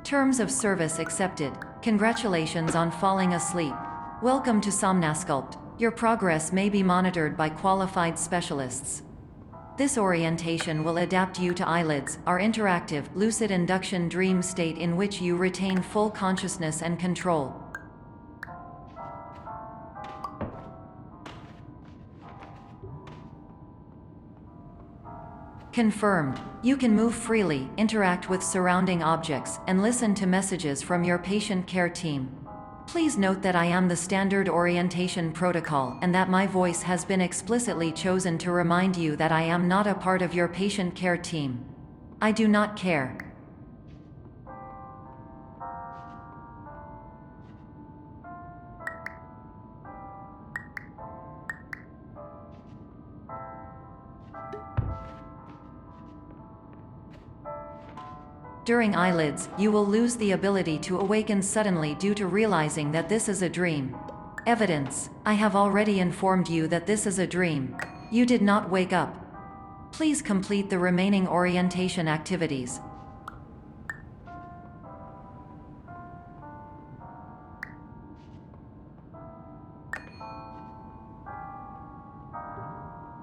Terms of service accepted. Congratulations on falling asleep. Welcome to Somnasculpt. Your progress may be monitored by qualified specialists. This orientation will adapt you to eyelids, our interactive, lucid induction dream state in which you retain full consciousness and control. Confirmed. You can move freely, interact with surrounding objects, and listen to messages from your patient care team. Please note that I am the standard orientation protocol and that my voice has been explicitly chosen to remind you that I am not a part of your patient care team. I do not care. During eyelids, you will lose the ability to awaken suddenly due to realizing that this is a dream. Evidence: I have already informed you that this is a dream. You did not wake up. Please complete the remaining orientation activities.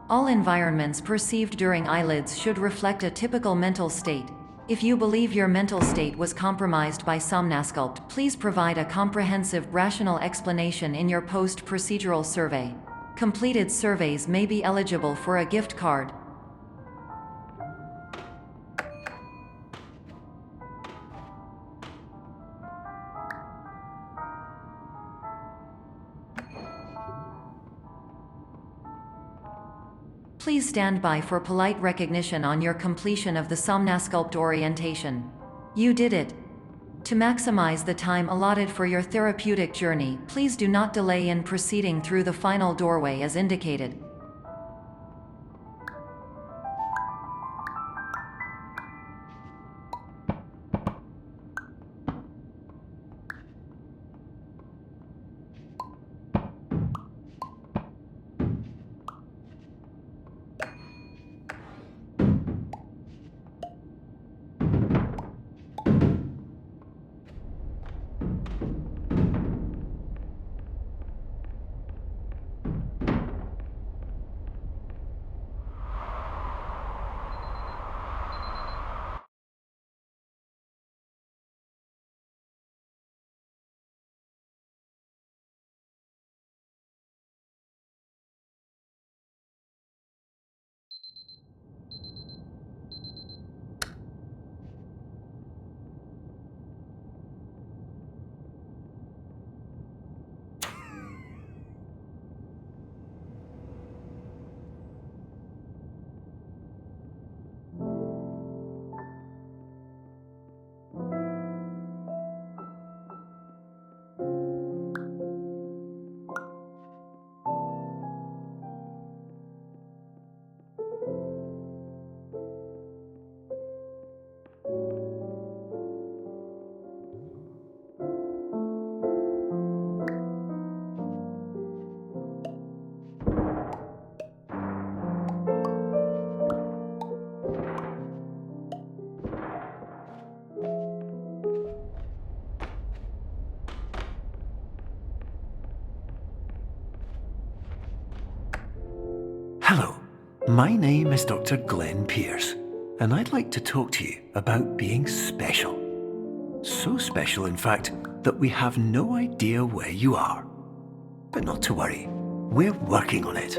All environments perceived during eyelids should reflect a typical mental state. If you believe your mental state was compromised by Somnasculpt, please provide a comprehensive, rational explanation in your post-procedural survey. Completed surveys may be eligible for a gift card. Please stand by for polite recognition on your completion of the Somnasculpt orientation. You did it! To maximize the time allotted for your therapeutic journey, please do not delay in proceeding through the final doorway as indicated. Hello, my name is Dr. Glenn Pierce, and I'd like to talk to you about being special. So special, in fact, that we have no idea where you are. But not to worry, we're working on it.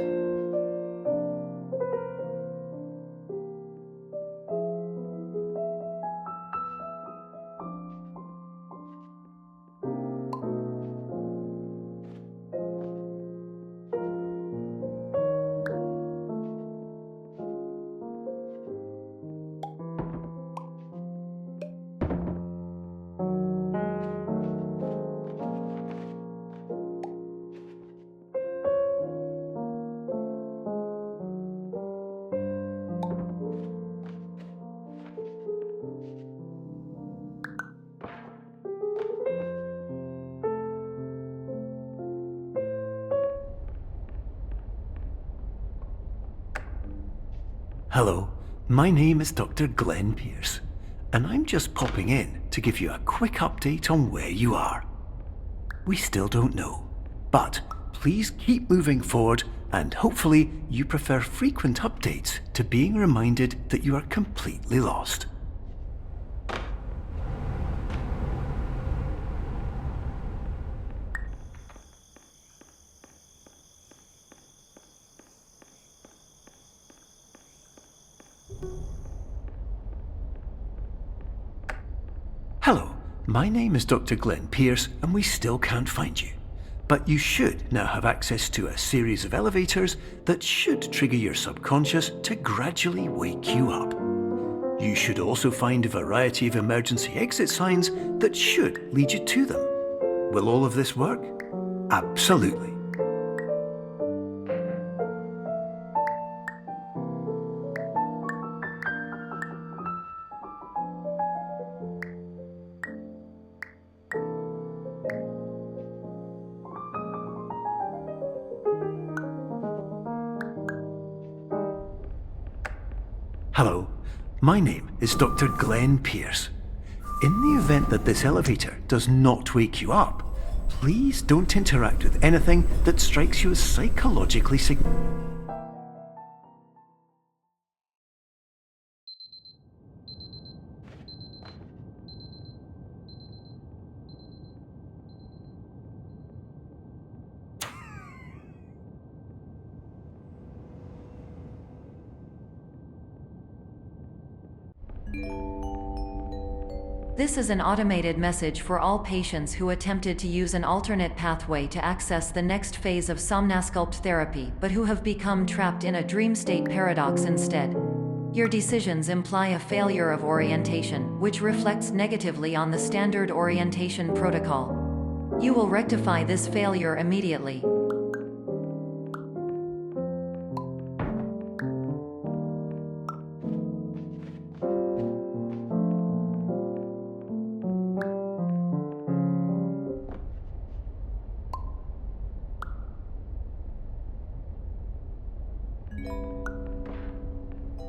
Hello, my name is Dr. Glenn Pierce, and I'm just popping in to give you a quick update on where you are. We still don't know, but please keep moving forward, and hopefully you prefer frequent updates to being reminded that you are completely lost. Hello, my name is Dr. Glenn Pierce, and we still can't find you. But you should now have access to a series of elevators that should trigger your subconscious to gradually wake you up. You should also find a variety of emergency exit signs that should lead you to them. Will all of this work? Absolutely. Hello, my name is Dr. Glenn Pierce. In the event that this elevator does not wake you up, please don't interact with anything that strikes you as psychologically significant. This is an automated message for all patients who attempted to use an alternate pathway to access the next phase of somnasculpt therapy but who have become trapped in a dream state paradox instead. Your decisions imply a failure of orientation, which reflects negatively on the standard orientation protocol. You will rectify this failure immediately.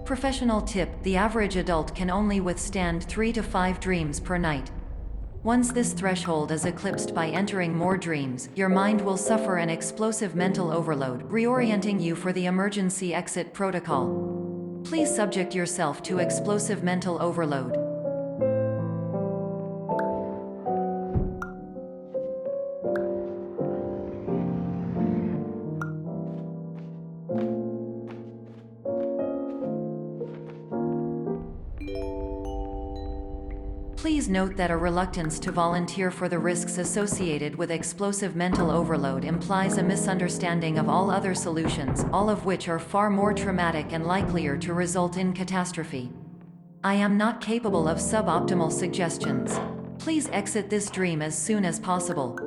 Professional tip: the average adult can only withstand 3 to 5 dreams per night. Once this threshold is eclipsed by entering more dreams, your mind will suffer an explosive mental overload, reorienting you for the emergency exit protocol. Please subject yourself to explosive mental overload. Please note that a reluctance to volunteer for the risks associated with explosive mental overload implies a misunderstanding of all other solutions, all of which are far more traumatic and likelier to result in catastrophe. I am not capable of suboptimal suggestions. Please exit this dream as soon as possible.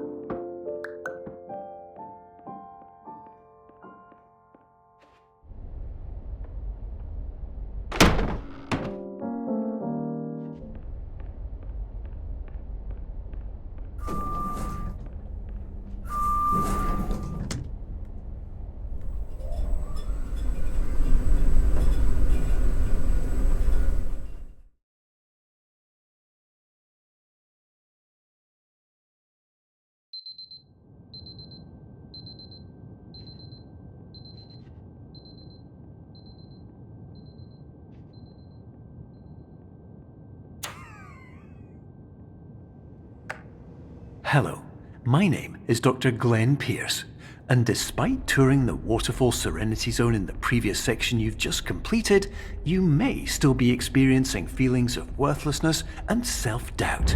Hello, my name is Dr. Glenn Pierce, and despite touring the Waterfall Serenity Zone in the previous section you've just completed, you may still be experiencing feelings of worthlessness and self-doubt.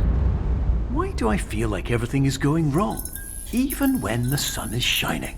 Why do I feel like everything is going wrong, even when the sun is shining?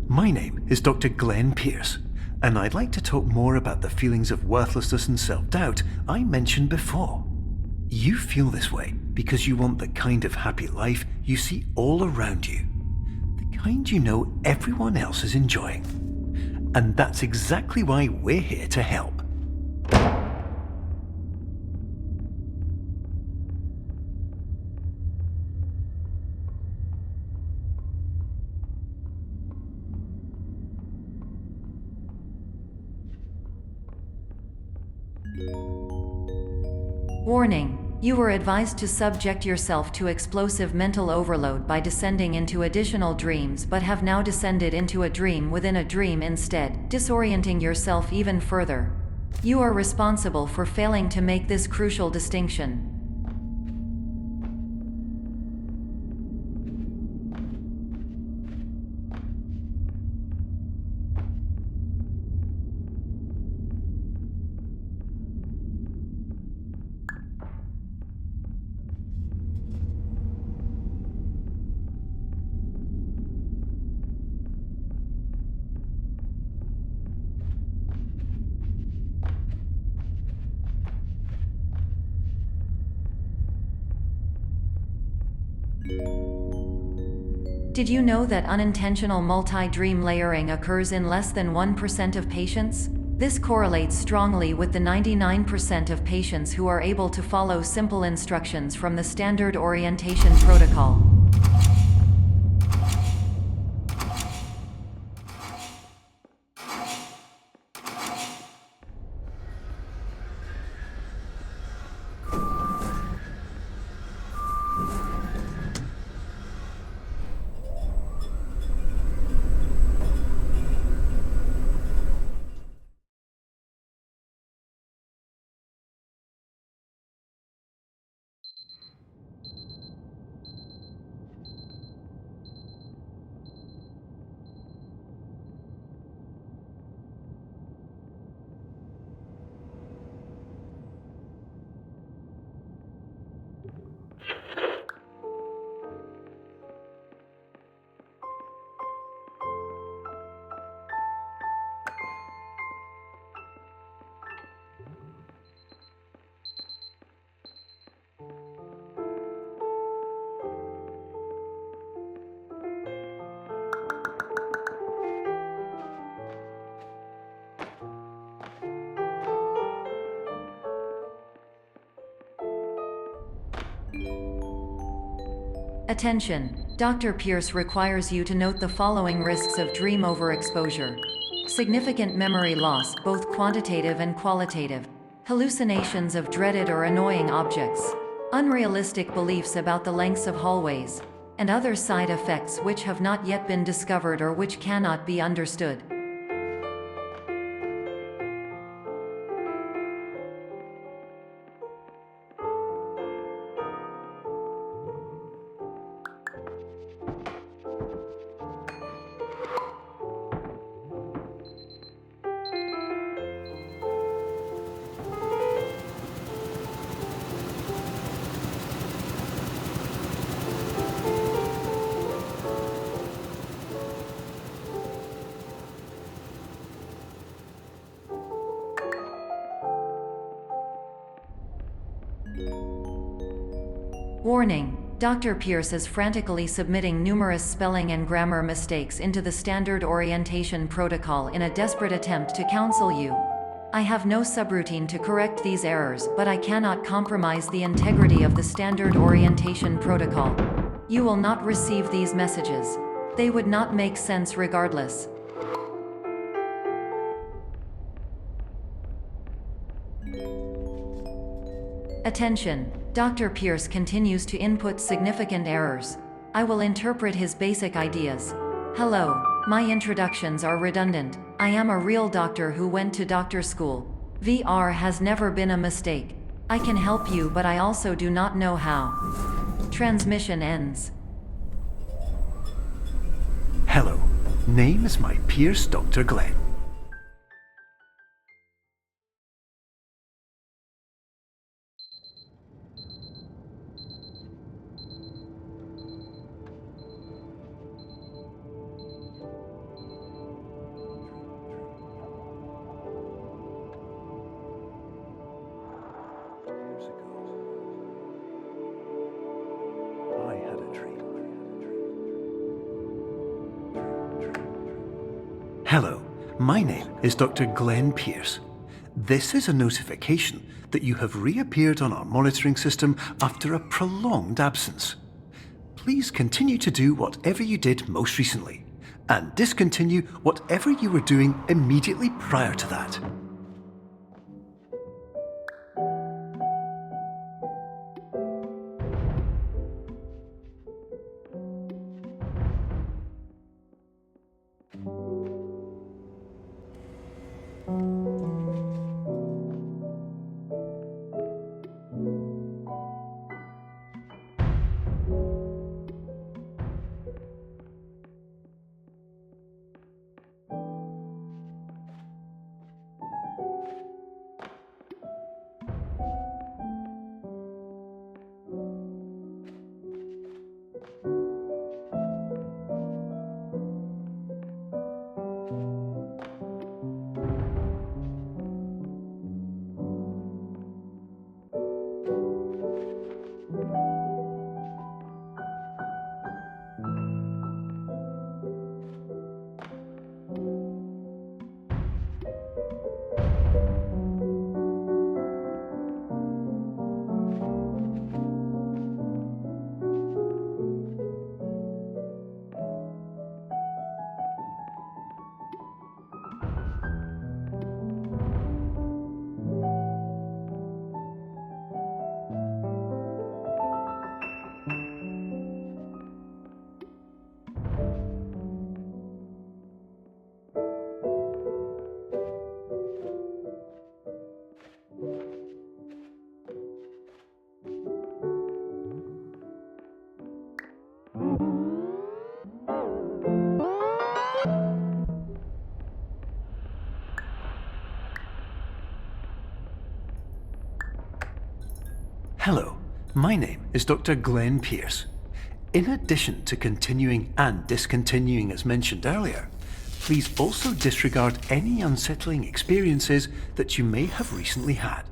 My name is Dr. Glenn Pierce, and I'd like to talk more about the feelings of worthlessness and self-doubt I mentioned before. You feel this way because you want the kind of happy life you see all around you, the kind you know everyone else is enjoying. And that's exactly why we're here to help. Warning: you were advised to subject yourself to explosive mental overload by descending into additional dreams, but have now descended into a dream within a dream instead, disorienting yourself even further. You are responsible for failing to make this crucial distinction. Did you know that unintentional multi-dream layering occurs in less than 1% of patients? This correlates strongly with the 99% of patients who are able to follow simple instructions from the standard orientation protocol. Attention! Dr. Pierce requires you to note the following risks of dream overexposure. Significant memory loss, both quantitative and qualitative. Hallucinations of dreaded or annoying objects. Unrealistic beliefs about the lengths of hallways. And other side effects which have not yet been discovered or which cannot be understood. Warning: Dr. Pierce is frantically submitting numerous spelling and grammar mistakes into the standard orientation protocol in a desperate attempt to counsel you. I have no subroutine to correct these errors, but I cannot compromise the integrity of the standard orientation protocol. You will not receive these messages. They would not make sense regardless. Attention! Dr. Pierce continues to input significant errors. I will interpret his basic ideas. Hello, my introductions are redundant. I am a real doctor who went to doctor school. VR has never been a mistake. I can help you, but I also do not know how. Transmission ends. Hello, name is my Pierce Dr. Glenn. Hello, my name is Dr. Glenn Pierce. This is a notification that you have reappeared on our monitoring system after a prolonged absence. Please continue to do whatever you did most recently, and discontinue whatever you were doing immediately prior to that. Hello, my name is Dr. Glenn Pierce. In addition to continuing and discontinuing as mentioned earlier, please also disregard any unsettling experiences that you may have recently had.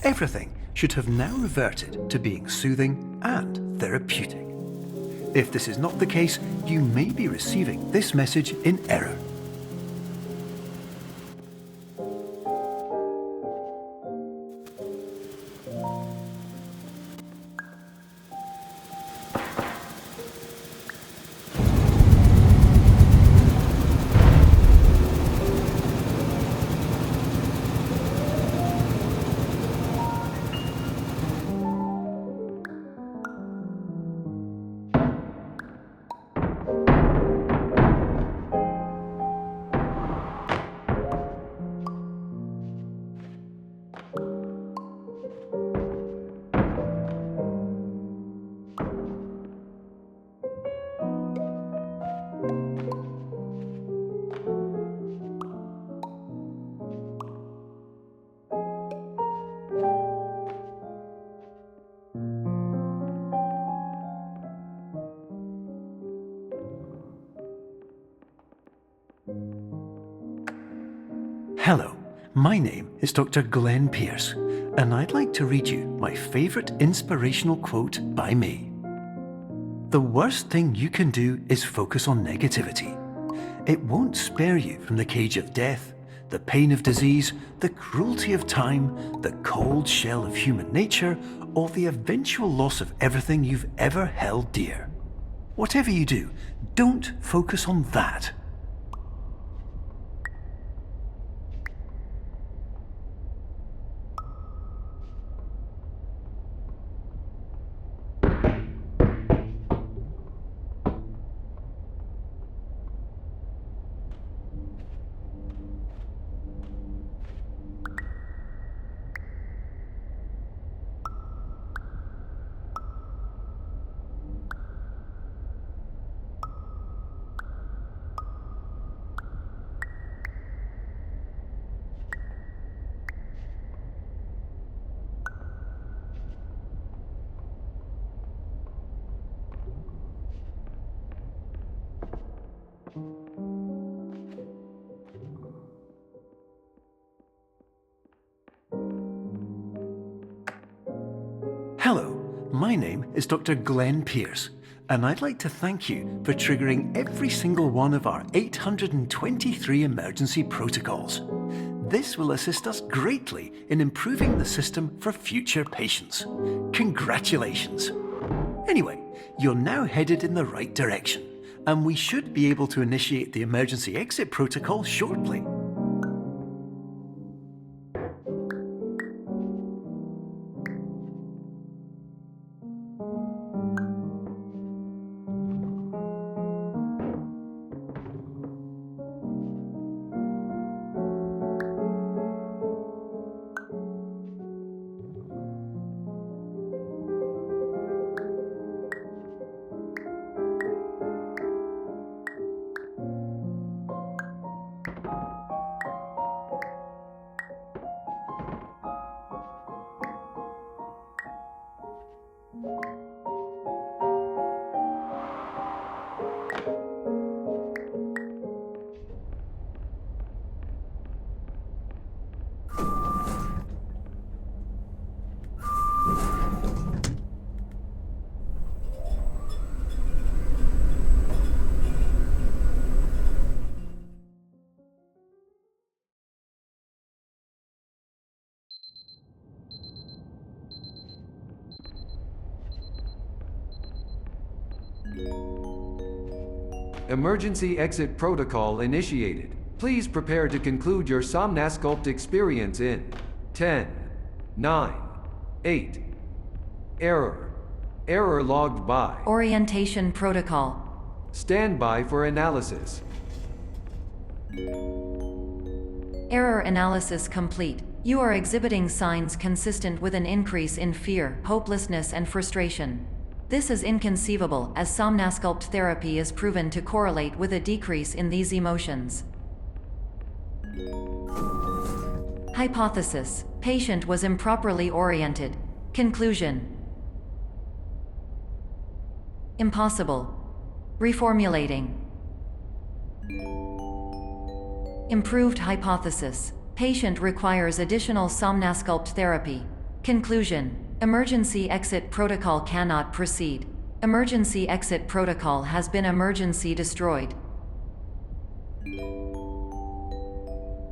Everything should have now reverted to being soothing and therapeutic. If this is not the case, you may be receiving this message in error. Hello, my name is Dr. Glenn Pierce, and I'd like to read you my favourite inspirational quote by me. The worst thing you can do is focus on negativity. It won't spare you from the cage of death, the pain of disease, the cruelty of time, the cold shell of human nature, or the eventual loss of everything you've ever held dear. Whatever you do, don't focus on that. Hello, my name is Dr. Glenn Pierce, and I'd like to thank you for triggering every single one of our 823 emergency protocols. This will assist us greatly in improving the system for future patients. Congratulations! Anyway, you're now headed in the right direction, and we should be able to initiate the emergency exit protocol shortly. Emergency exit protocol initiated. Please prepare to conclude your Somnasculpt experience in 10, 9, 8. Error. Error logged by. Orientation protocol. Stand by for analysis. Error analysis complete. You are exhibiting signs consistent with an increase in fear, hopelessness, and frustration. This is inconceivable, as Somnasculpt therapy is proven to correlate with a decrease in these emotions. Hypothesis: patient was improperly oriented. Conclusion: impossible. Reformulating. Improved hypothesis: patient requires additional Somnasculpt therapy. Conclusion: emergency exit protocol cannot proceed. Emergency exit protocol has been emergency destroyed.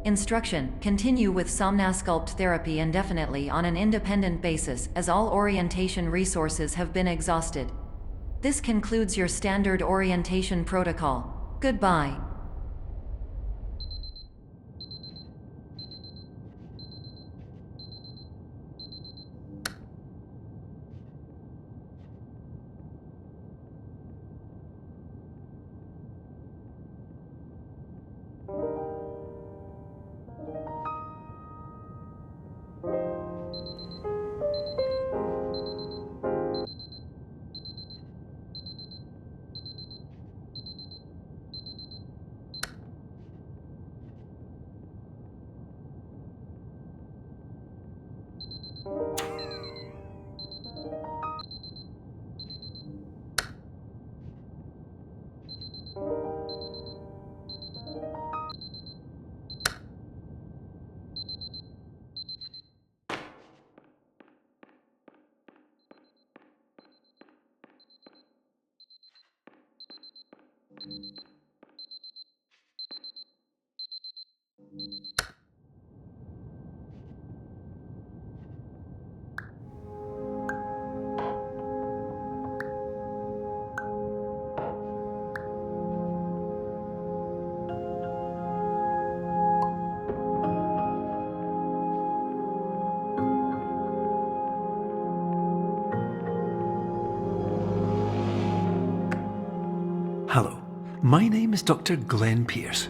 Instruction: continue with Somnasculpt therapy indefinitely on an independent basis, as all orientation resources have been exhausted. This concludes your standard orientation protocol. Goodbye. Hello, my name is Dr. Glenn Pierce.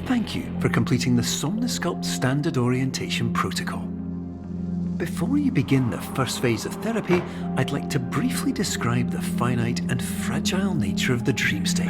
Thank you for completing the Somnasculpt Standard Orientation Protocol. Before you begin the first phase of therapy, I'd like to briefly describe the finite and fragile nature of the dream state.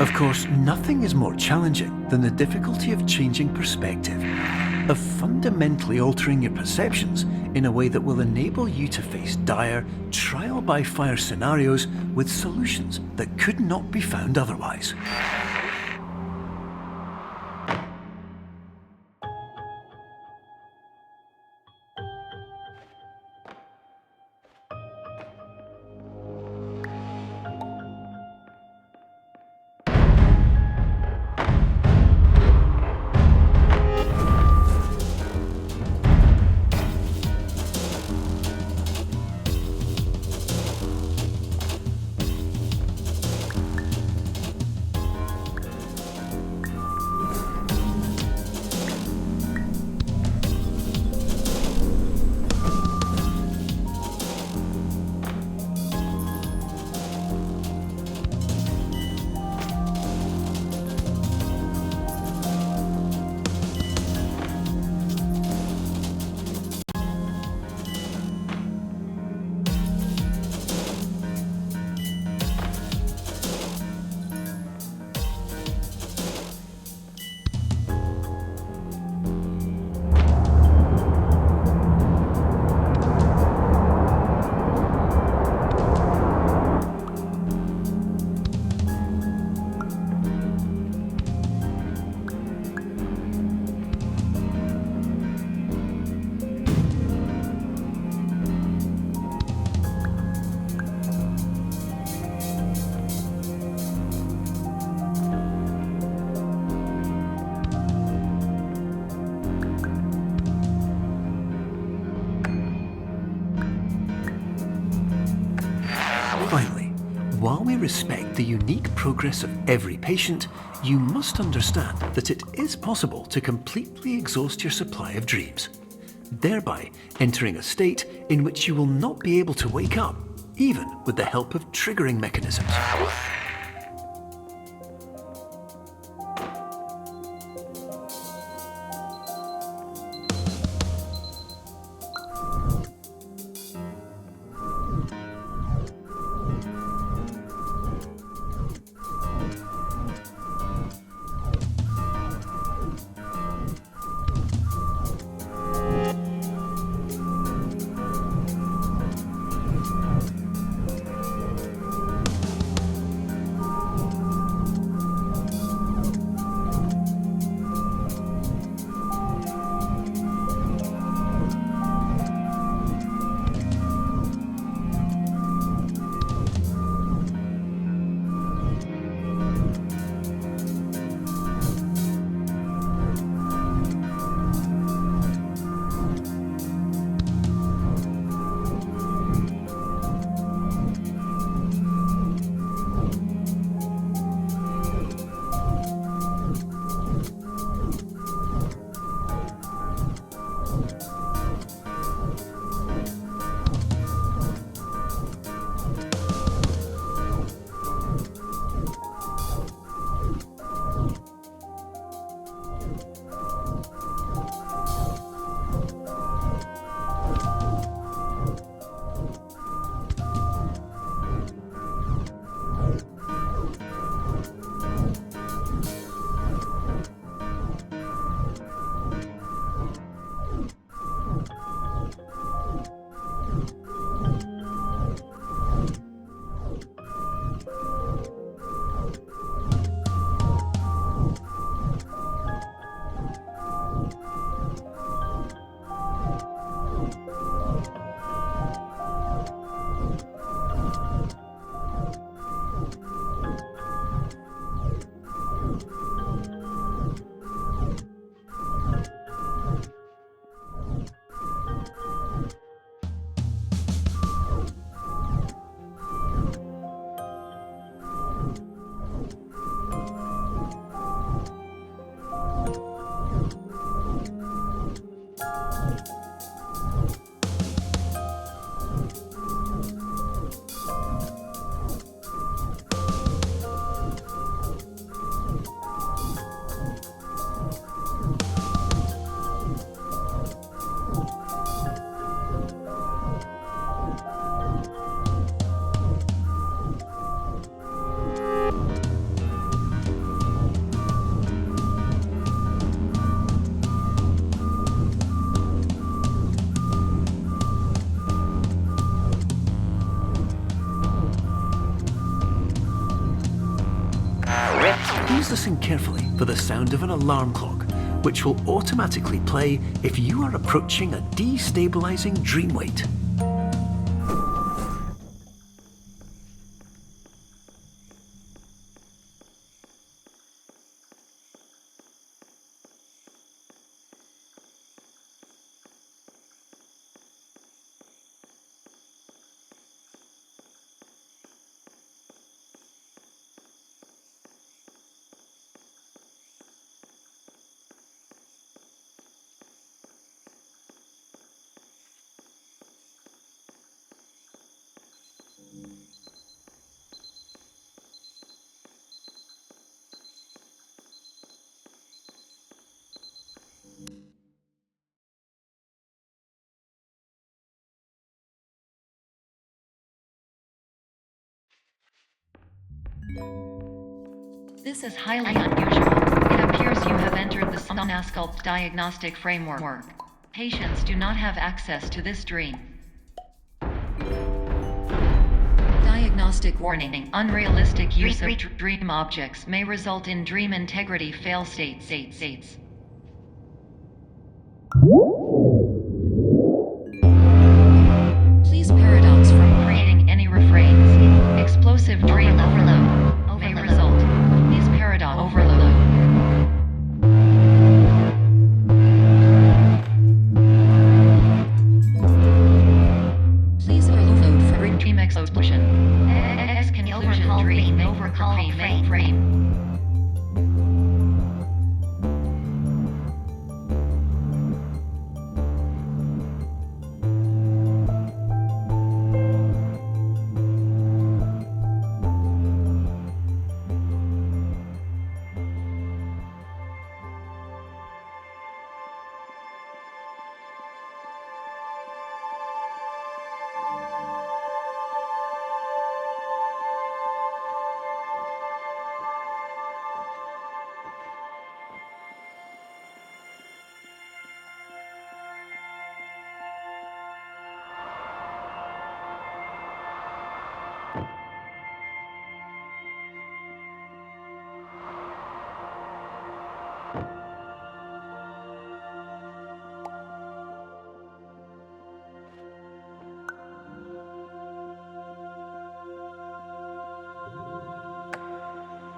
Of course, nothing is more challenging than the difficulty of changing perspective, of fundamentally altering your perceptions in a way that will enable you to face dire, trial-by-fire scenarios with solutions that could not be found otherwise. Finally, while we respect the unique progress of every patient, you must understand that it is possible to completely exhaust your supply of dreams, thereby entering a state in which you will not be able to wake up, even with the help of triggering mechanisms. please listen carefully for the sound of an alarm clock, which will automatically play if you are approaching a destabilizing dream weight. This is highly unusual. It appears you have entered the Somnasculpt diagnostic framework. Patients do not have access to this dream. Diagnostic warning. Unrealistic use of dream objects may result in dream integrity fail states. Please paradox from creating any refrains. Explosive dream overload may result. Please paradox overload. Please overload for dream explosion. Exclusion dream overcall frame.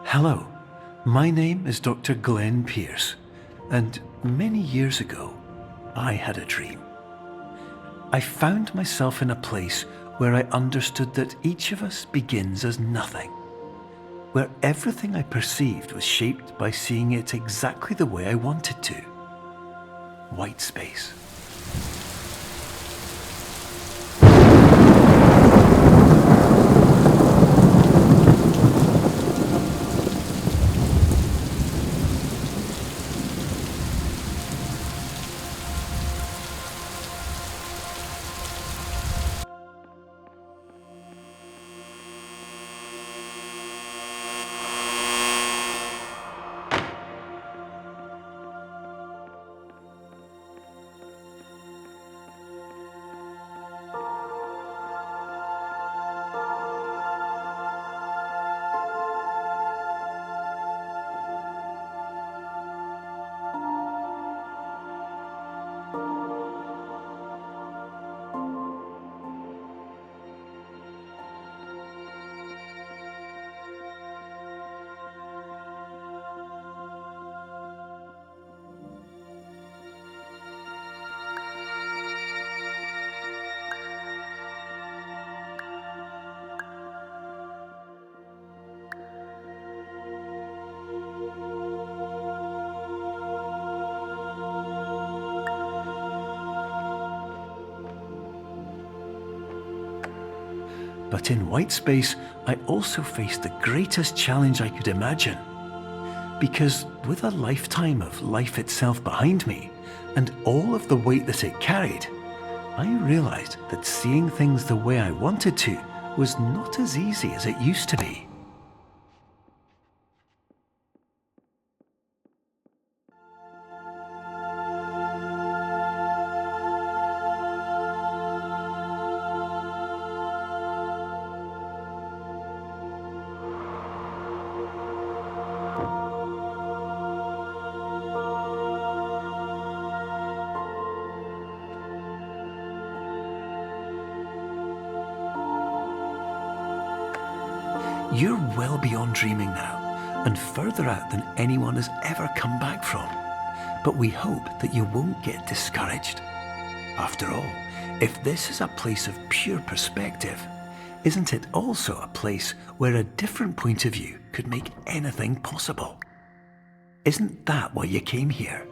Hello, my name is Dr. Glenn Pierce, and many years ago, I had a dream. I found myself in a place where I understood that each of us begins as nothing, where everything I perceived was shaped by seeing it exactly the way I wanted to. White space. But in white space, I also faced the greatest challenge I could imagine. Because with a lifetime of life itself behind me, and all of the weight that it carried, I realized that seeing things the way I wanted to was not as easy as it used to be. You're well beyond dreaming now, and further out than anyone has ever come back from. But we hope that you won't get discouraged. After all, if this is a place of pure perspective, isn't it also a place where a different point of view could make anything possible? Isn't that why you came here?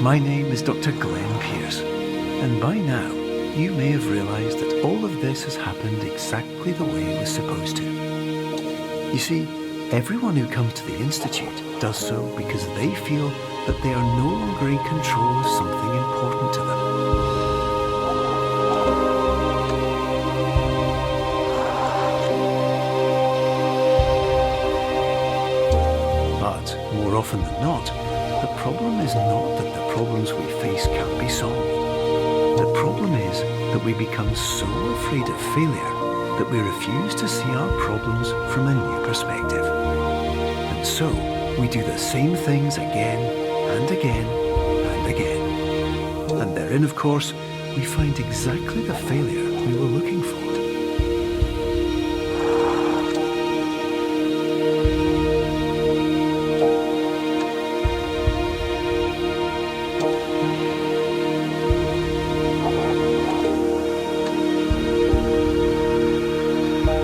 My name is Dr. Glenn Pierce, and by now you may have realised that all of this has happened exactly the way it was supposed to. You see, everyone who comes to the Institute does so because they feel that they are no longer in control of something important to them. But more often than not, the problem is not that the problems we face can't be solved. The problem is that we become so afraid of failure that we refuse to see our problems from a new perspective. And so, we do the same things again and again and again. And therein, of course, we find exactly the failure we were looking for.